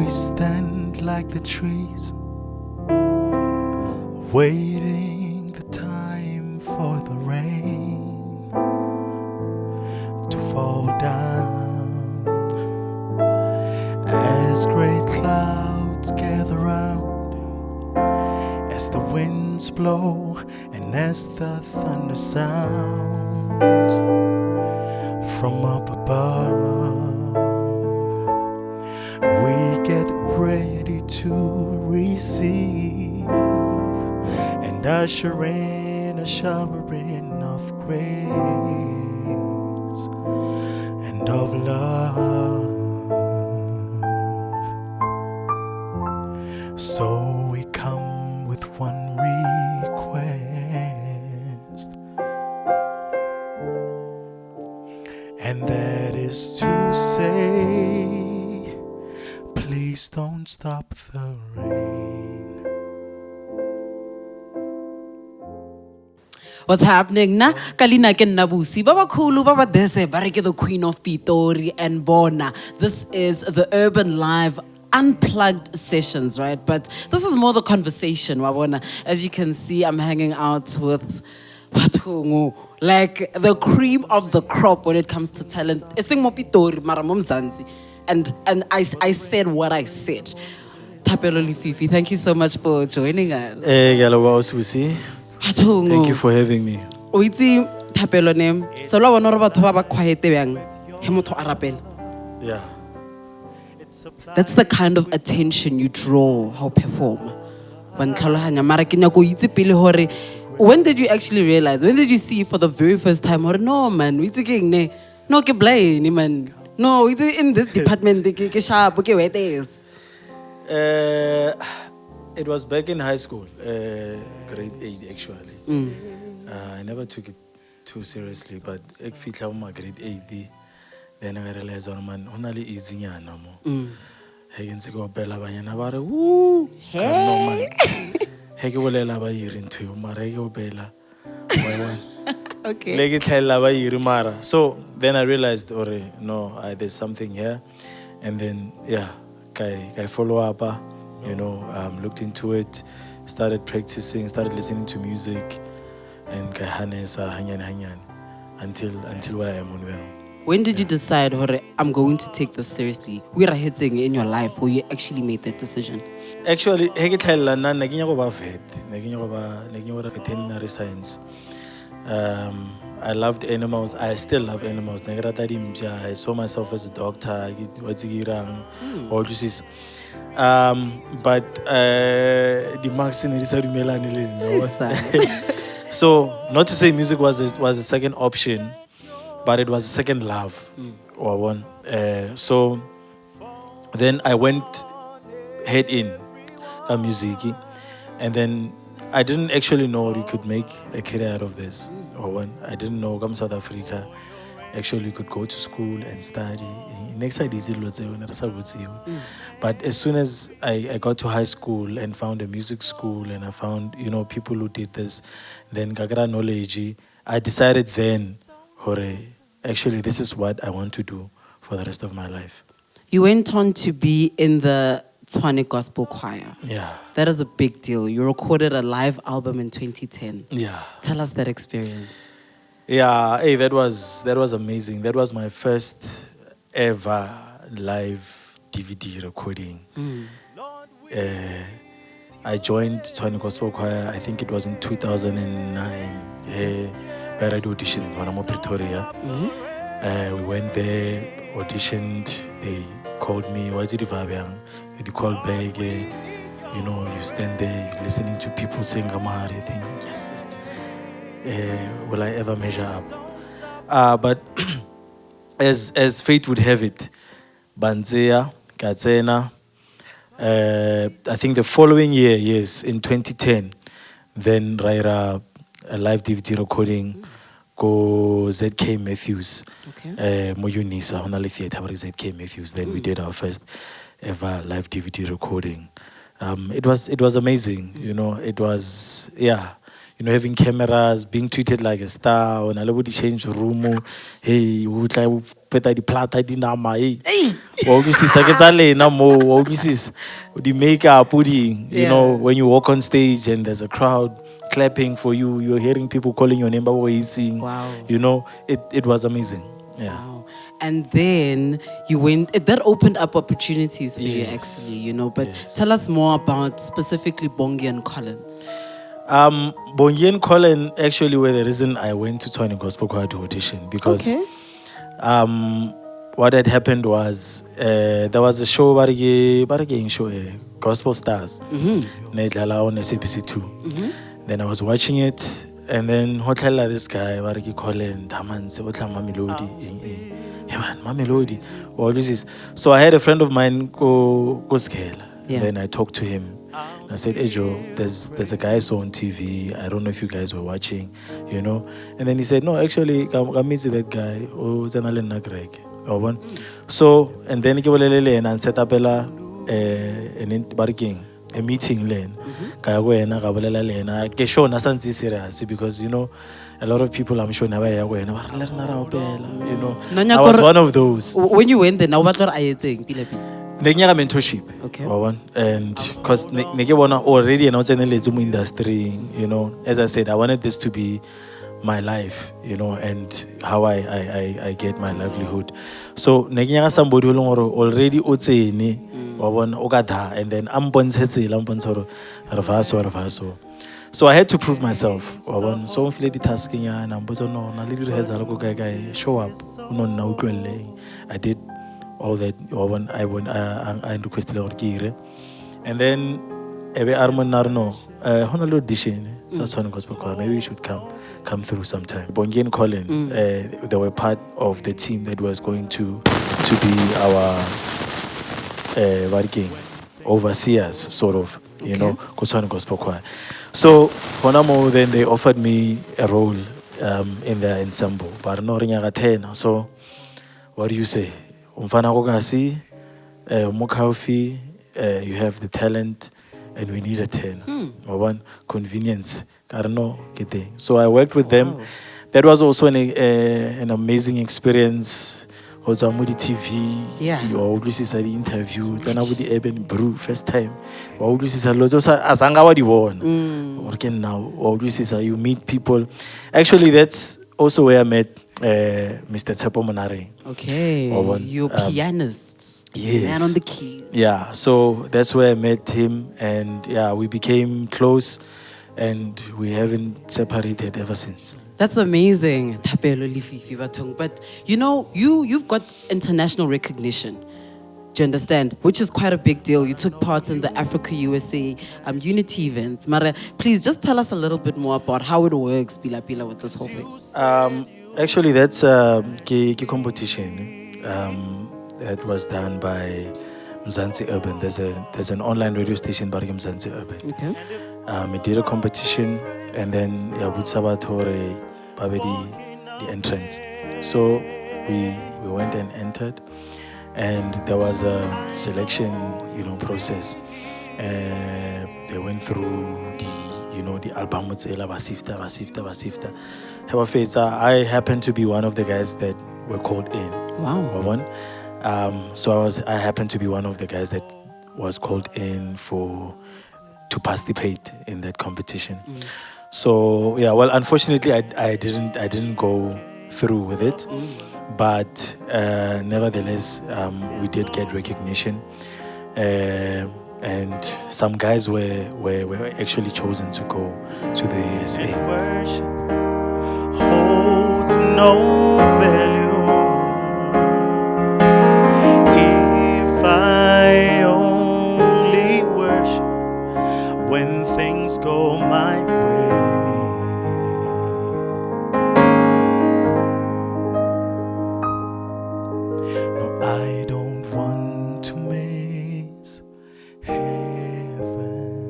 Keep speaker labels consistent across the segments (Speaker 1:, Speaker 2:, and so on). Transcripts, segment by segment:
Speaker 1: we stand like the trees, waiting the time for the rain to fall down. As great clouds gather round, as the winds blow and as the thunder sounds from up above, we get ready to receive and usher in a showering of grace and of love. So we come with one request, and that is to say, please don't stop the rain.
Speaker 2: What's happening na? Kalina ke nabusi. Baba Kulu, Baba Dese, Bareke the Queen of Pitori and Bona. This is the Urban Live Unplugged sessions, right? But this is more the conversation, Wabona. As you can see, I'm hanging out with like the cream of the crop when it comes to talent. And I said what I said. Thapelo Lefifi, thank you so much for joining us.
Speaker 1: Thank you for having me.
Speaker 2: Oitsi Thapelo name. So la bona re batho ba ba quiet bang. He motho a rapela.
Speaker 1: Yeah.
Speaker 2: That's the kind of attention you draw how perform. When did you actually realize? When did you see for the very first time? Or no man, we thinking ne, no ke blind man. No, it's in this department. Ke sharp. Okay, where it is.
Speaker 1: It was back in high school, grade 8 actually. I never took it too seriously, but ek fitla ma grade 8. Then I realized, oh man, only easy nyana mo. Hey, can go bella banyana bare. Woo! Hey. Hey, go bella ba yiri into mara hey go bella.
Speaker 2: Okay.
Speaker 1: Legi thaila ba yiri mara. So then I realized, oh no, there's something here, and then yeah, I follow up. You know, looked into it, started practicing, started listening to music, and hanyan until where I am on.
Speaker 2: When did you decide, I'm going to take this seriously? Where are hitting in your life where you actually made that decision?
Speaker 1: Actually, veterinary science. I loved animals. I still love animals. I saw myself as a doctor. But the marks in So, not to say music was a second option, but it was a second love. Or one. So then I went head in to Musiq, and then I didn't actually know you could make a career out of this. Or one, I didn't know come South Africa. Actually, you could go to school and study. Next side is but as soon as I got to high school and found a music school, and I found people who did this, then Gagara knowledge, I decided then, actually this is what I want to do for the rest of my life.
Speaker 2: You went on to be in the Tshwane Gospel Choir.
Speaker 1: Yeah.
Speaker 2: That is a big deal. You recorded a live album in 2010.
Speaker 1: Yeah.
Speaker 2: Tell us that experience.
Speaker 1: Yeah, hey, that was amazing. That was my first ever live DVD recording. I joined Tshwane Gospel Choir, I think it was in 2009. Where I auditioned when I'm in Pretoria. We went there, auditioned, they called me, what's it Fabian? They called back, you stand there, you're listening to people sing Amharic, you think, yes. Will I ever measure up? But as fate would have it, Banzea, Katsena, I think the following year, yes, in 2010, then Raira, a live DVD recording, go ZK Matthews, Moyunisa, Honali Theatre, ZK Matthews. Then we did our first ever live DVD recording. It was amazing, it was, you know, having cameras, being treated like a star, on a level change room, hey, we try peta di plata di nama, hey. Obviously, saketsale na mo, obviously, the makeup, pudding, you know, when you walk on stage and there's a crowd clapping for you, you're hearing people calling your name, but what you sing, you know, it was amazing. Yeah.
Speaker 2: Wow. And then you went, that opened up opportunities for you
Speaker 1: Yes.
Speaker 2: actually, you know. But
Speaker 1: Yes.
Speaker 2: tell us more about specifically Bongi and Collin.
Speaker 1: Bongi and Collin actually were the reason I went to Tshwane Gospel Choir to audition, because what had happened was there was a show, barige show, Gospel Stars, Nedlala on SABC2. Then I was watching it, and then hotela this guy, barige Collin, Damanse, hotla Mamelodi, yeah man, Mamelodi, all this is. So I had a friend of mine go scale.
Speaker 2: Yeah.
Speaker 1: Then I talked to him. I said, hey Joe, there's a guy I saw on TV. I don't know if you guys were watching, you know. And then he said, no, actually, I meet that guy. Oh, Zanalen Nagreg. So, and then he and set up a meeting lane. Serious because you know a lot of people I'm sure never you know. I was one of those.
Speaker 2: When you went there, now what are you saying?
Speaker 1: Mentorship.
Speaker 2: Okay.
Speaker 1: And because already in the industry, you know, as I said, I wanted this to be my life, you know, and how I get my livelihood. So somebody who already and then I'm so I had to prove myself. So I'm tasking and I'm show up. I did all that. I requested and then Armand Narno, Honolulu audition. Tshwane Gospel Choir. Maybe you should come through sometime. Bongi and Collin, they were part of the team that was going to be our overseers, sort of, you know, Tshwane Gospel Choir. So Honamo, then they offered me a role in their ensemble. But no ringa. So what do you say? Umfana Gogasi, Mukaufi, you have the talent. And we need a 10. One convenience. So I worked with them. That was also an amazing experience. Also, I'm with the TV.
Speaker 2: Yeah.
Speaker 1: You always see the interview. Then I with the Eben Brew first time. Always see a lot of Asanga what you want. Working now. Always see you meet people. Actually, that's also where I met Mr. Tsepo Monare.
Speaker 2: Okay. Your pianist.
Speaker 1: Yes.
Speaker 2: Man on the key.
Speaker 1: Yeah, so that's where I met him, and yeah, we became close, and we haven't separated ever since.
Speaker 2: That's amazing, Thapelo Lefifi Batong. But you know, you've got international recognition. Do you understand? Which is quite a big deal. You took part in the Africa USA Unity events. Mara, please just tell us a little bit more about how it works, Pila with this whole thing.
Speaker 1: Actually, that's a competition. That was done by Mzansi Urban. There's an online radio station by Mzansi Urban.
Speaker 2: Okay.
Speaker 1: We did a competition, and then with Sabatore, the entrance. So we went and entered, and there was a selection, process. They went through the album Basifta. I happened to be one of the guys that were called in.
Speaker 2: Wow.
Speaker 1: So I happened to be one of the guys that was called in to participate in that competition. So yeah, well, unfortunately, I didn't go through with it, but nevertheless, we did get recognition, and some guys were actually chosen to go to the USA. Worship holds no value. When things go my way, no, I don't want to miss heaven.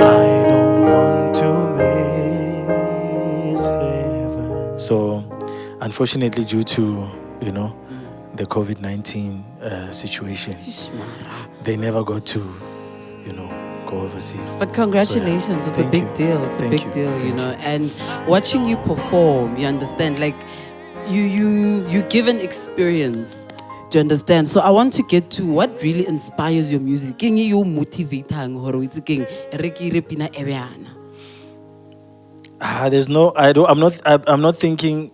Speaker 1: I don't want to miss heaven. unfortunately, due to, the COVID-19 situation,
Speaker 2: Ish, mara.
Speaker 1: they never got to, go overseas.
Speaker 2: But congratulations, it's a
Speaker 1: Thank
Speaker 2: big
Speaker 1: you.
Speaker 2: deal. It's a
Speaker 1: Thank
Speaker 2: big
Speaker 1: you.
Speaker 2: deal,
Speaker 1: Thank you.
Speaker 2: And watching you perform, you understand, like you give an experience. Do you understand? So I want to get to what really inspires your music. King you motivatang hore o itse keng, re ke ire pina e bjana.
Speaker 1: There's no, I'm not thinking,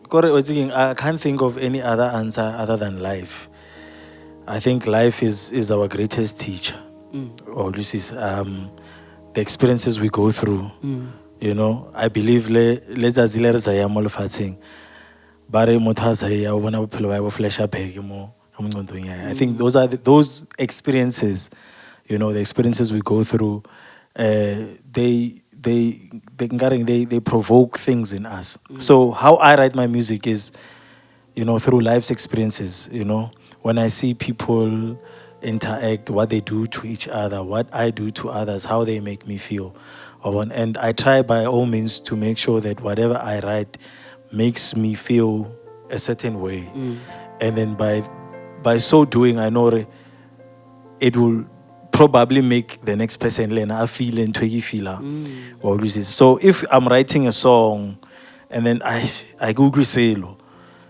Speaker 1: I can't think of any other answer other than life. I think life is our greatest teacher. Or this is the experiences we go through. I believe let's azile re zaya mo lefatsheng. Bare motho a zaya o bona bophelo ba bo flash up mo ka mongcondong ya. I think those are those experiences, the experiences we go through, they provoke things in us. So how I write my music is, through life's experiences. When I see people interact, what they do to each other, what I do to others, how they make me feel. And I try by all means to make sure that whatever I write makes me feel a certain way. And then by so doing, I know it will probably make the next person feel into feel. So if I'm writing a song and then I Google sale,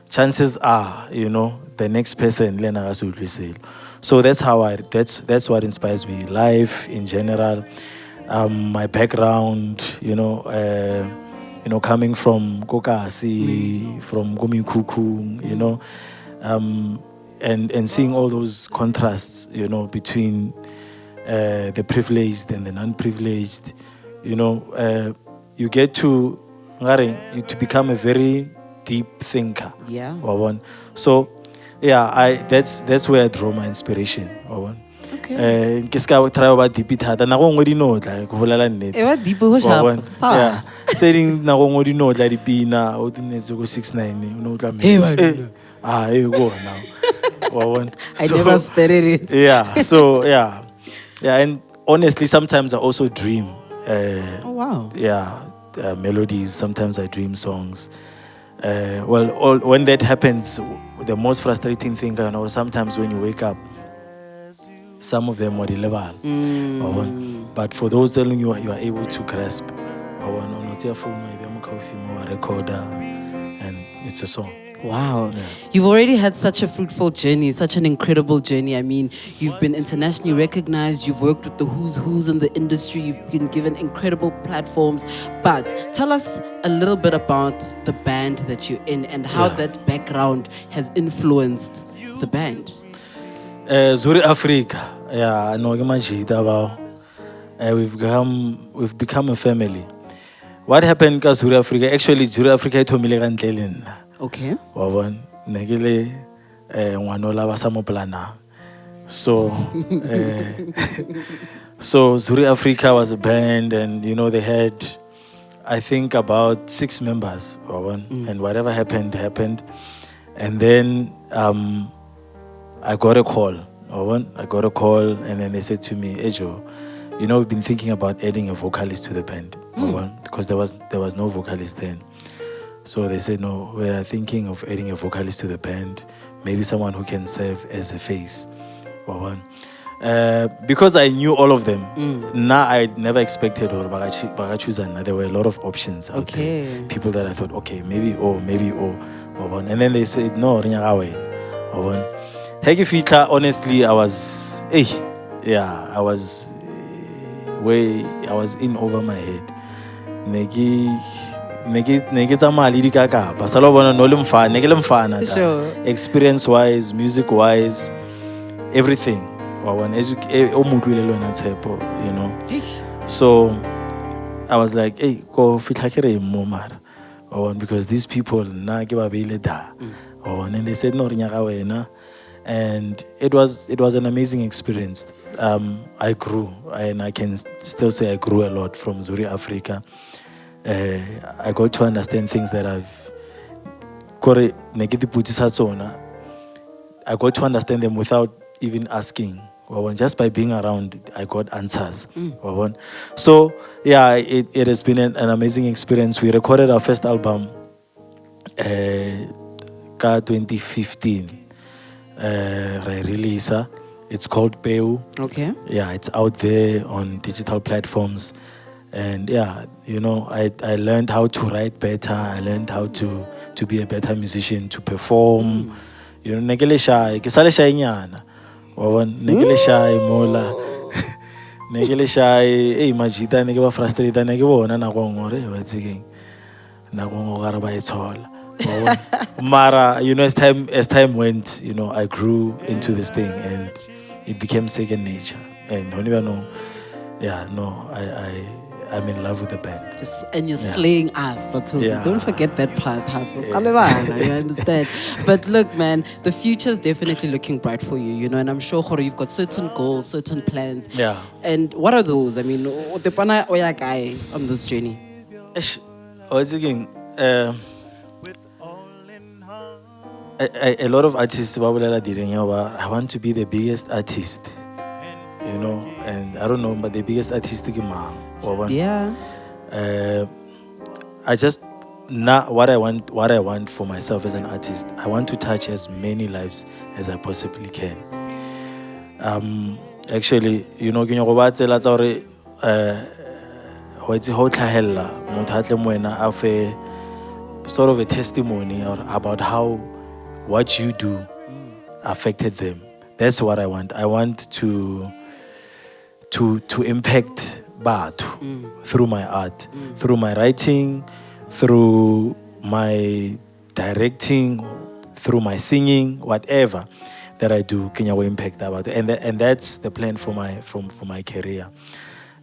Speaker 1: chances are, the next person so that's how that's what inspires me. Life in general, my background, coming from Kokasi, from Gumikuku, and seeing all those contrasts, between the privileged and the non-privileged, you get to become a very deep thinker.
Speaker 2: Yeah.
Speaker 1: So, yeah, that's where I draw my inspiration.
Speaker 2: Okay.
Speaker 1: Ke ska try ba deep thata na go ngodi notla go bolela nnete.
Speaker 2: E ba deep ho sharp.
Speaker 1: Yeah. Tseding na go ngodi notla dipina o dinetse go 69 o no tla me. Go now.
Speaker 2: I never studied it.
Speaker 1: Yeah. So yeah, and honestly, sometimes I also dream.
Speaker 2: Oh wow.
Speaker 1: Yeah, melodies. Sometimes I dream songs. When that happens, the most frustrating thing, sometimes when you wake up, some of them were level. But for those telling you are able to grasp, recorder, and it's a song.
Speaker 2: Wow. Yeah. You've already had such a fruitful journey, such an incredible journey. I mean, you've been internationally recognized, you've worked with the who's in the industry, you've been given incredible platforms. But tell us a little bit about the band that you're in and how that background has influenced the band.
Speaker 1: Zuri Afrika. Yeah, I know we've become a family. What happened to Zuri Afrika? Actually, Zuri Afrika told me
Speaker 2: okay.
Speaker 1: Negile ngwanola ba sa mo plana. So so Zuri Afrika was a band, and they had, I think, about 6 members. And whatever happened. And then I got a call. And then they said to me, Ejo, we've been thinking about adding a vocalist to the band. Because there was no vocalist then. So they said, no, we are thinking of adding a vocalist to the band, maybe someone who can serve as a face. Because I knew all of them, now I never expected or Bagachuza. There were a lot of options out there. People that I thought, okay, maybe. And then they said, no, Hegifita, honestly, I was in over my head. Experience wise, music wise, everything. So I was like, hey, go fit more, because these people and they said no, and it was an amazing experience. I grew, and I can still say I grew a lot from Zuri Afrika. I got to understand things that I got to understand them without even asking. Just by being around, I got answers. So yeah, it has been an amazing experience. We recorded our first album ka 2015 re release. It's called Peu.
Speaker 2: Okay.
Speaker 1: Yeah, it's out there on digital platforms. And yeah, you know, I learned how to write better. I learned how to be a better musician, to perform. You know, negele shy, ke sale shy nyana. Wa negele shy mola. Negele shy, majita nege ba frustrated nege bona na go ngore wa tsikeng. Na go ngora ba itshola. Mara, you know, as time went, you know, I grew into this thing and it became second nature. And don't even know, yeah, no, I'm in love with the band.
Speaker 2: And you're slaying us, but
Speaker 1: Yeah.
Speaker 2: don't forget that part. You understand? But look, man, the future is definitely looking bright for you, you know, and I'm sure Khoro, you've got certain goals, certain plans.
Speaker 1: Yeah.
Speaker 2: And what are those? I mean, Otepana Oya guy on this journey?
Speaker 1: I was thinking, a lot of artists, I want to be the biggest artist, you know, and I don't know, but the biggest artistic man.
Speaker 2: Yeah.
Speaker 1: I just not what I want for myself as an artist. I want to touch as many lives as I possibly can. Actually, you know, sort of a testimony about how what you do affected them. That's what I want. I want to impact Batho through my art, through my writing, through my directing, through my singing, whatever that I do, Kenya will impact Batho, and that's the plan for my career,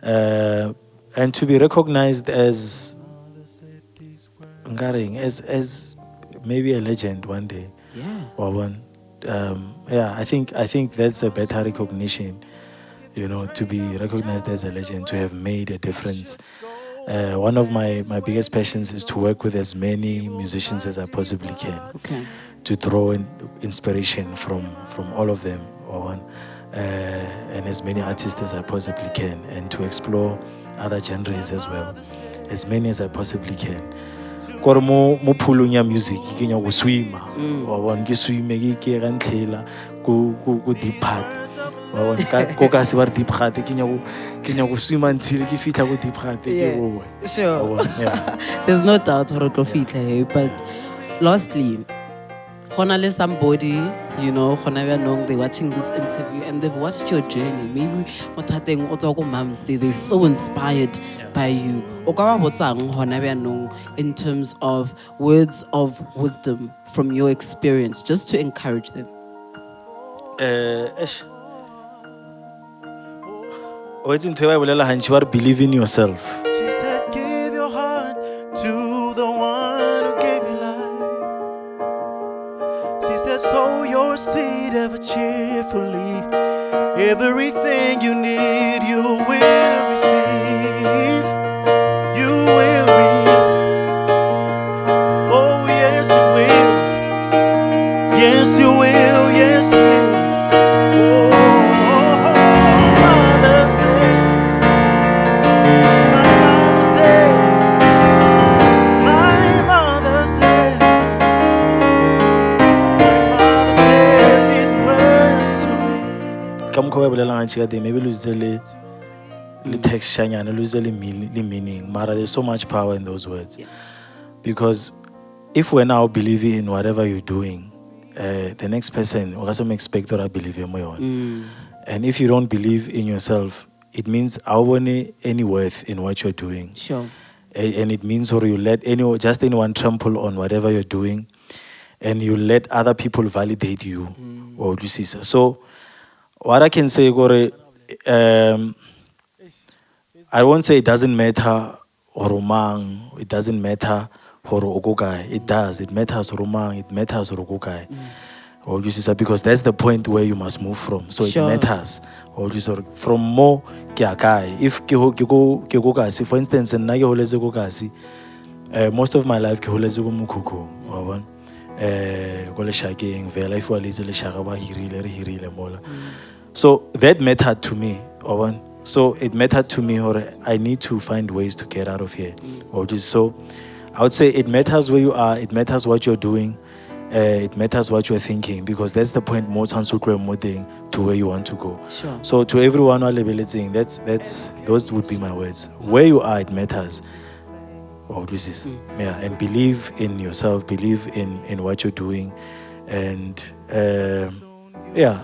Speaker 1: and to be recognized as maybe a legend one day.
Speaker 2: Yeah.
Speaker 1: I think that's a better recognition, you know, to be recognized as a legend, to have made a difference. One of my biggest passions is to work with as many musicians as I possibly can.
Speaker 2: Okay.
Speaker 1: To draw inspiration from all of them, and as many artists as I possibly can, and to explore other genres as well, as many as I possibly can. Kore mo phulong ya music ke nya go swima wa bona ke swime ke ga ntlhela go deep part wa bona ka ka se ba deep part ke nya go swima until ke fitla go deep part ke go
Speaker 2: Sure.
Speaker 1: yeah.
Speaker 2: There's no doubt for a but lastly, Honale somebody, you know, they're watching this interview and they've watched your journey. Maybe they're so inspired by you. In terms of words of wisdom from your experience, just to encourage them.
Speaker 1: Believe in yourself.
Speaker 3: She said, give your heart to the one who gave you life. She said, sow your seed ever cheerfully. Everything you need, you will receive. You will receive. Oh, yes, you will. Yes, you will. Yes, you will.
Speaker 1: Maybe lose the text and lose the meaning. Mara, there's so much power in those words. Because if we're now believing in whatever you're doing, the next person also expect to believe in more. And if you don't believe in yourself, it means I want any worth in what you're doing.
Speaker 2: Sure.
Speaker 1: And it means or you let anyone trample on whatever you're doing, and you let other people validate you. Or you see so. What I can say, Gore, I won't say it doesn't matter Oromang, it doesn't matter Horogogai. It does. It matters Oromang, it matters Orogogai. Or you see, because that's the point where you must move from. So
Speaker 2: Sure.
Speaker 1: it matters. Or you see, from more Kiakai. If Kigogasi, for instance, and Nagolezogasi, most of my life Kiholezogo Mukuku, or so that mattered to me. So it mattered to me, or I need to find ways to get out of here. So I would say it matters where you are, it matters what you're doing, it matters what you're thinking, because that's the point more to where you want to go.
Speaker 2: Sure.
Speaker 1: So to everyone who are that's those would be my words. Where you are, it matters. Oh, this is yeah, and believe in yourself, believe in what you're doing, and yeah,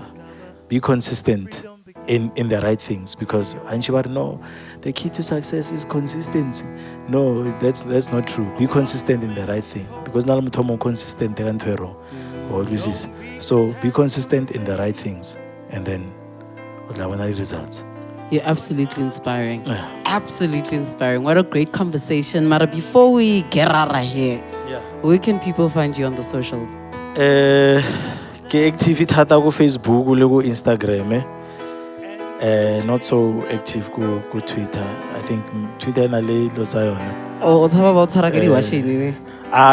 Speaker 1: be consistent in the right things, because Anshibar, no, the key to success is consistency. No, that's not true. Be consistent in the right thing, because now I'm more consistent than or this is. So be consistent in the right things, and then results.
Speaker 2: You're absolutely inspiring.
Speaker 1: Yeah.
Speaker 2: Absolutely inspiring. What a great conversation. Mara, before we get out of here, where can people find you on the socials?
Speaker 1: Ke active thata go Facebook le go Instagram. Not so active go Twitter. I think Twitter na le lo sa yona.
Speaker 2: Oh, what's about Tarakari Washini?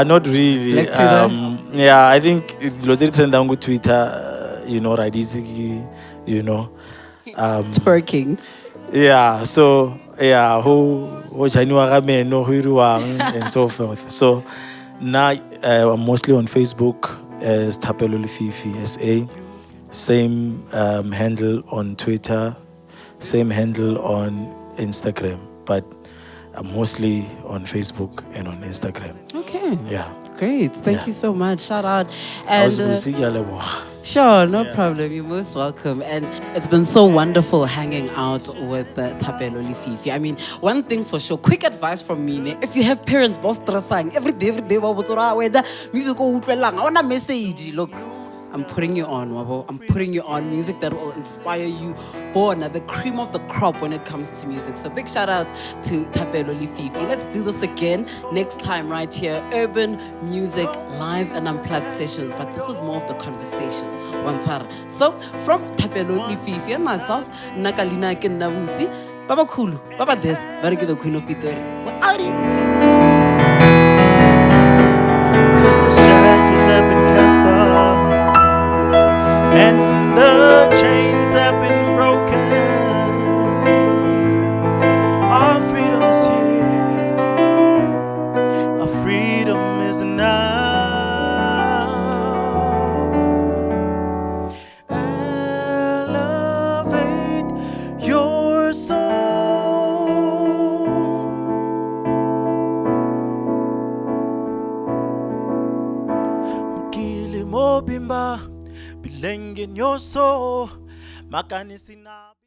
Speaker 1: Not really.
Speaker 2: Like Twitter?
Speaker 1: Yeah, I think lo tse trend down go Twitter, you know, right, easy, you know.
Speaker 2: Twerking.
Speaker 1: Yeah, so yeah, who janiwa ga meno ho iriwang and so forth. So now I'm mostly on Facebook as Thapelo Lefifi SA. Same handle on Twitter, same handle on Instagram, but I'm mostly on Facebook and on Instagram.
Speaker 2: Okay.
Speaker 1: Yeah.
Speaker 2: Great. Thank you so much. Shout out.
Speaker 1: I was
Speaker 2: And
Speaker 1: busy,
Speaker 2: sure, no problem. You're most welcome. And it's been so wonderful hanging out with Thapelo Lefifi. I mean, one thing for sure, quick advice from me, if you have parents, boss stressing every day, whether music or I want a message. Look, I'm putting you on, Wabo. I'm putting you on music that will inspire you. Born at the cream of the crop when it comes to music. So big shout out to Thapelo Lefifi. Let's do this again next time right here. Urban Music live and unplugged sessions. But this is more of the conversation. So from Thapelo Lefifi and myself, Nakalina Kennabusi, Baba Kulu, Baba Des, the Queen of Pitori. We're out of here.
Speaker 3: And the chains have been broken. Our freedom is here. Our freedom is now. Elevate your soul. Mkili mobimba. Bileng in your soul, makani sinap.